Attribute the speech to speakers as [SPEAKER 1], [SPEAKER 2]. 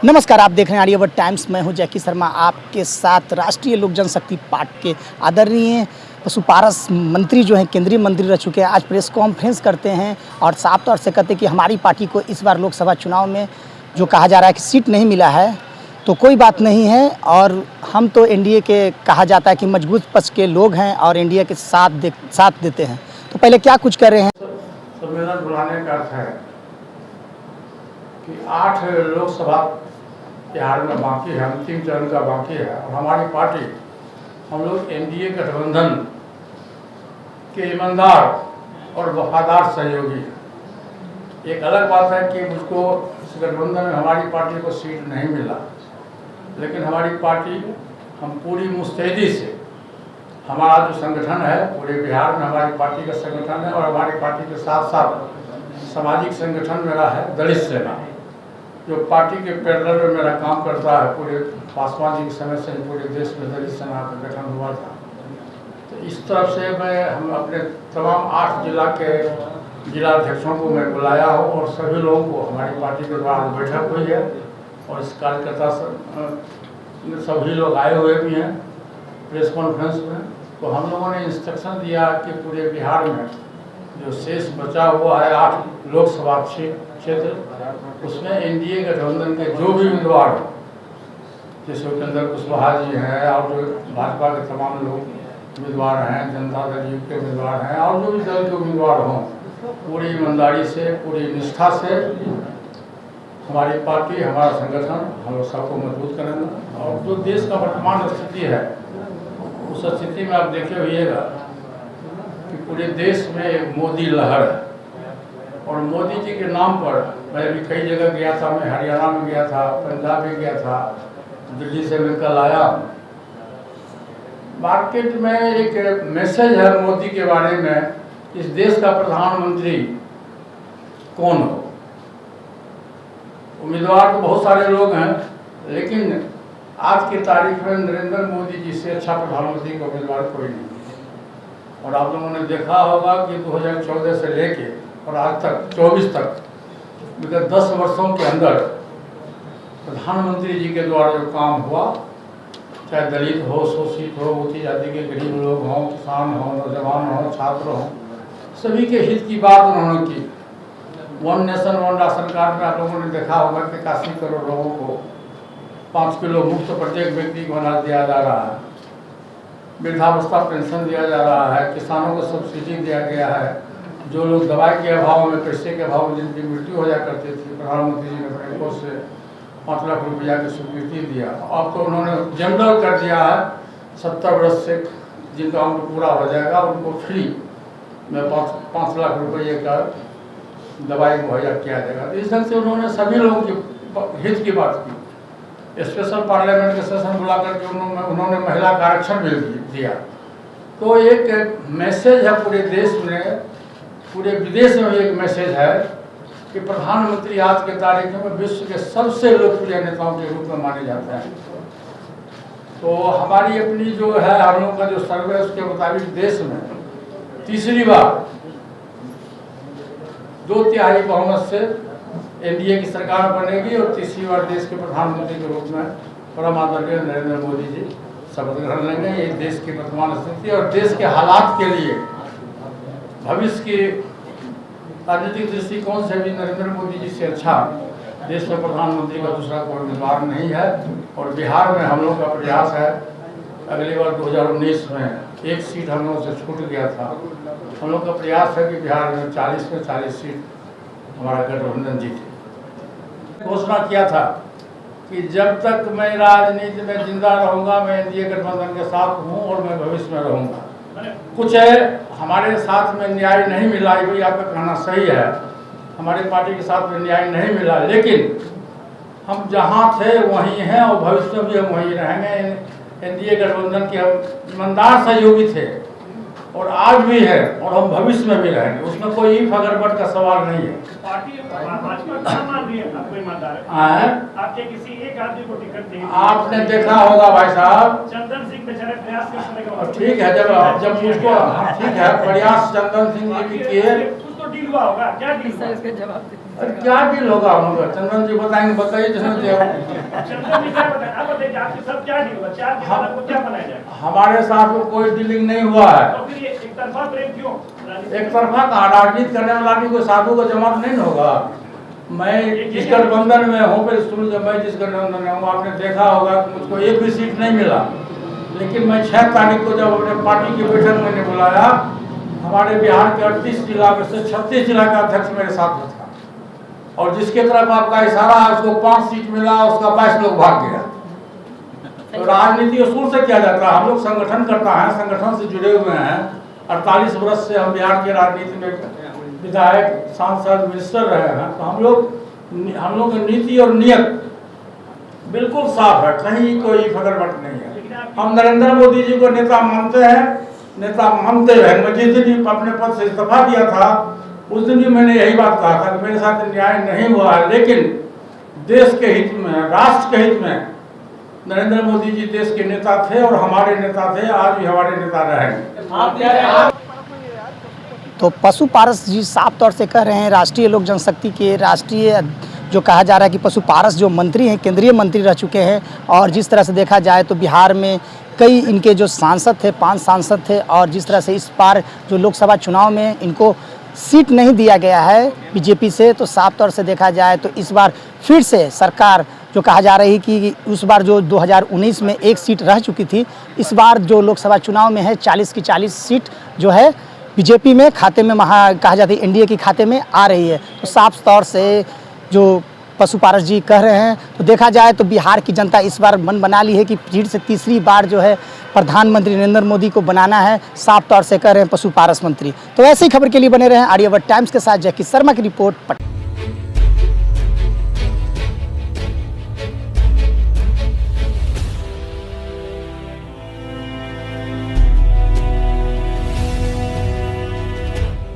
[SPEAKER 1] नमस्कार, आप देख रहे हैं आर्यवर्त टाइम्स। मैं हूं जैकी शर्मा, आपके साथ राष्ट्रीय लोक जनशक्ति पार्टी के आदरणीय पशुपालन मंत्री जो हैं, केंद्रीय मंत्री रह चुके हैं, आज प्रेस कॉन्फ्रेंस करते हैं और साफ तौर से कहते हैं कि हमारी पार्टी को इस बार लोकसभा चुनाव में जो कहा जा रहा है कि सीट नहीं मिला है तो कोई बात नहीं है, और हम तो एनडीए के कहा जाता है कि मजबूत पक्ष के लोग हैं और एनडीए के साथ देते हैं। तो पहले क्या कुछ कर रहे हैं?
[SPEAKER 2] सम्मेलन बुलाने का अर्थ है कि 8 लोकसभा बिहार में बाकी है, अंतिम चरण का बाकी है, और हमारी पार्टी, हम लोग एनडीए गठबंधन के ईमानदार और वफादार सहयोगी हैं। एक अलग बात है कि मुझको इस गठबंधन में हमारी पार्टी को सीट नहीं मिला, लेकिन हमारी पार्टी, हम पूरी मुस्तैदी से, हमारा जो संगठन है पूरे बिहार में हमारी पार्टी का संगठन है, और हमारी पार्टी के साथ साथ सामाजिक संगठन मेरा है दलित सेना, जो पार्टी के पैरेलल में मेरा काम करता है। पूरे पासवान जी के समय से पूरे देश में दलित सेना का गठन हुआ था। तो इस तरफ से हम अपने तमाम 8 जिला के जिलाध्यक्षों को मैं बुलाया हूँ, और सभी लोगों को हमारी पार्टी के द्वारा बैठक हुई है, और इस कार्यकर्ता सभी लोग आए हुए भी हैं प्रेस कॉन्फ्रेंस में। तो हम लोगों ने इंस्ट्रक्शन दिया कि पूरे बिहार में जो शेष बचा हुआ है 8 लोकसभा क्षेत्र, उसमें एनडीए गठबंधन के जो भी उम्मीदवार हो, जैसे उपेंद्र कुशवाहा जी हैं और जो भाजपा के तमाम लोग उम्मीदवार हैं, जनता दल यू के उम्मीदवार हैं, और जो भी दल के उम्मीदवार हों, पूरी ईमानदारी से, पूरी निष्ठा से हमारी पार्टी, हमारा संगठन, हम लोग सबको मजबूत करेंगे। और जो देश का वर्तमान स्थिति है, उस स्थिति में आप देखे होइएगा कि पूरे देश में एक मोदी लहर है, और मोदी जी के नाम पर मैं भी कई जगह गया था। मैं हरियाणा में गया था, पंजाब में गया था, दिल्ली से मैं कल आया। मार्केट में एक मैसेज है मोदी के बारे में, इस देश का प्रधानमंत्री कौन हो। उम्मीदवार तो बहुत सारे लोग हैं, लेकिन आज की तारीख में नरेंद्र मोदी जी से अच्छा प्रधानमंत्री का उम्मीदवार कोई नहीं। और आप लोगों ने देखा होगा कि 2014 से लेके और आज तक 24 तक, विगत 10 वर्षों के अंदर प्रधानमंत्री जी के द्वारा जो काम हुआ, चाहे दलित हो, शोषित हो, ऊंची जाति के गरीब लोग हों, किसान हों, नौजवान हों, छात्र हों, सभी के हित की बात उन्होंने की। One nation one ration card में आप लोगों ने देखा होगा कि 81 करोड़ लोगों को 5 किलो मुफ्त प्रत्येक व्यक्ति को अनाज दिया जा रहा है, वृद्धावस्था पेंशन दिया जा रहा है, किसानों को सब्सिडी दिया गया है। जो लोग दवाई के अभाव में, पैसे के अभाव में जिनकी मृत्यु हो जाया करती थी, प्रधानमंत्री जी ने अपने कोष से 5 लाख रुपया की स्वीकृति दिया। अब तो उन्होंने जनरल कर दिया है, 70 वर्ष से जिनका उम्र पूरा हो जाएगा उनको फ्री में 5 लाख रुपये का दवाई मुहैया किया जाएगा। तो इस ढंग से उन्होंने सभी लोगों के हित की बात की। स्पेशल पार्लियामेंट के सेशन बुला करके उन्होंने महिला का आरक्षण भी दिया। तो एक मैसेज है पूरे देश में, पूरे विदेश में भी एक मैसेज है कि प्रधानमंत्री आज के तारीख में विश्व के सबसे लोकप्रिय नेताओं के रूप में माने जाते हैं। तो हमारी अपनी जो है, हम लोगों का जो सर्वे, उसके मुताबिक देश में तीसरी बार 2/3 बहुमत से एनडीए की सरकार बनेगी, और तीसरी बार देश के प्रधानमंत्री के रूप में परम आदरणीय नरेंद्र मोदी जी शपथ ग्रहण लेंगे। ये देश की वर्तमान स्थिति और देश के हालात के लिए भविष्य की राजनीतिक दृष्टिकोण से भी नरेंद्र मोदी जी से अच्छा देश में प्रधानमंत्री का दूसरा कोई उम्मीदवार नहीं है। और बिहार में हम लोग का प्रयास है, अगली बार 2019 में 1 सीट हम लोगों से छूट गया था। हम लोग का प्रयास है कि बिहार में 40 में 40 सीट हमारा गठबंधन जीते। घोषणा किया था कि जब तक मैं राजनीति में जिंदा रहूंगा, मैं एनडीए गठबंधन के साथ हूं और मैं भविष्य में रहूंगा। कुछ हमारे साथ में न्याय नहीं मिला, ये भी आपका कहना सही है, हमारी पार्टी के साथ में न्याय नहीं मिला, लेकिन हम जहां थे वहीं हैं और भविष्य में भी हम वहीं रहेंगे। एनडीए गठबंधन के हम ईमानदार सहयोगी थे और आज भी है, और हम भविष्य में भी रहेंगे। उसमें कोई इफ अगर बट का सवाल नहीं है।
[SPEAKER 3] आपके किसी एक आदमी को टिकट नहीं,
[SPEAKER 2] आपने देखा होगा भाई साहब,
[SPEAKER 3] चंदन सिंह बेचारे प्रयास करने का,
[SPEAKER 2] ठीक है, जब मुझको, ठीक है, प्रयास चंदन सिंह जी भी किए,
[SPEAKER 3] कुछ तो डील हुआ होगा। क्या डील हुआ?
[SPEAKER 4] इसका जवाब
[SPEAKER 2] अरे क्या डील होगा हम लोग? चंदन जी बताएंगे, बताइए चंदन जी।
[SPEAKER 3] चंदन जी क्या बताएं? आप बताइए आपके साथ क्या डील हुआ? 4 दिन बाद आपको क्या बनाया जाएगा?
[SPEAKER 2] हमारे साथ में कोई डीलिंग नहीं हुआ है।
[SPEAKER 3] तो फिर ये एक तरफा प्रेम क्यों?
[SPEAKER 2] एक तरफा कहा, राजनीति करने वाला आदमी कोई साधु का जमात नहीं होगा। मैं जिस गठबंधन में हूँ, फिर सुन लीजिए, मैं जिस गठबंधन में हूँ, आपने देखा होगा कि मुझको एक भी सीट नहीं मिला, लेकिन मैं 6 तारीख को जब अपने पार्टी की बैठक मैंने बुलाया, हमारे बिहार के 38 जिला में से 36 जिला का अध्यक्ष मेरे साथ था, और जिसके तरफ आपका इशारा है उसको 5 सीट मिला, उसका 22 लोग भाग गया। तो राजनीति असूल से किया जाता है। हम लोग संगठन करता है, संगठन से जुड़े हुए हैं। 48 वर्ष से हम बिहार की राजनीति में विधायक, सांसद, मिनिस्टर रहे हैं। तो हम लोग की नीति और नियत बिल्कुल साफ है, कहीं कोई फकरबट नहीं है। हम नरेंद्र मोदी जी को नेता मानते हैं, नेता मानते हैं। मैं जिस दिन अपने पद से इस्तीफा दिया था, उस दिन भी मैंने यही बात कहा था कि मेरे साथ न्याय नहीं हुआ है, लेकिन देश के हित में, राष्ट्र के हित में नरेंद्र मोदी जी देश के नेता थे और हमारे नेता थे, आज भी हमारे नेता रहेंगे।
[SPEAKER 1] तो पशु पारस जी साफ तौर से कह रहे हैं, राष्ट्रीय लोक जनशक्ति के राष्ट्रीय जो कहा जा रहा है कि पशु पारस जो मंत्री हैं, केंद्रीय मंत्री रह चुके हैं, और जिस तरह से देखा जाए तो बिहार में कई इनके जो सांसद थे, 5 सांसद थे, और जिस तरह से इस बार जो लोकसभा चुनाव में इनको सीट नहीं दिया गया है बीजेपी से, तो साफ तौर से देखा जाए तो इस बार फिर से सरकार जो कहा जा रही कि उस बार जो 2019 में 1 सीट रह चुकी थी, इस बार जो लोकसभा चुनाव में है 40 की 40 सीट जो है बीजेपी में खाते में कहा जाता है एनडीए के खाते में आ रही है। तो साफ तौर से जो पशु पारस जी कह रहे हैं, तो देखा जाए तो बिहार की जनता इस बार मन बना ली है कि फिर से तीसरी बार जो है प्रधानमंत्री नरेंद्र मोदी को बनाना है, साफ तौर से कह रहे हैं पशु पारस मंत्री। तो ऐसी खबर के लिए बने रहे आर्यावर्त टाइम्स के साथ। जैकी शर्मा की रिपोर्ट।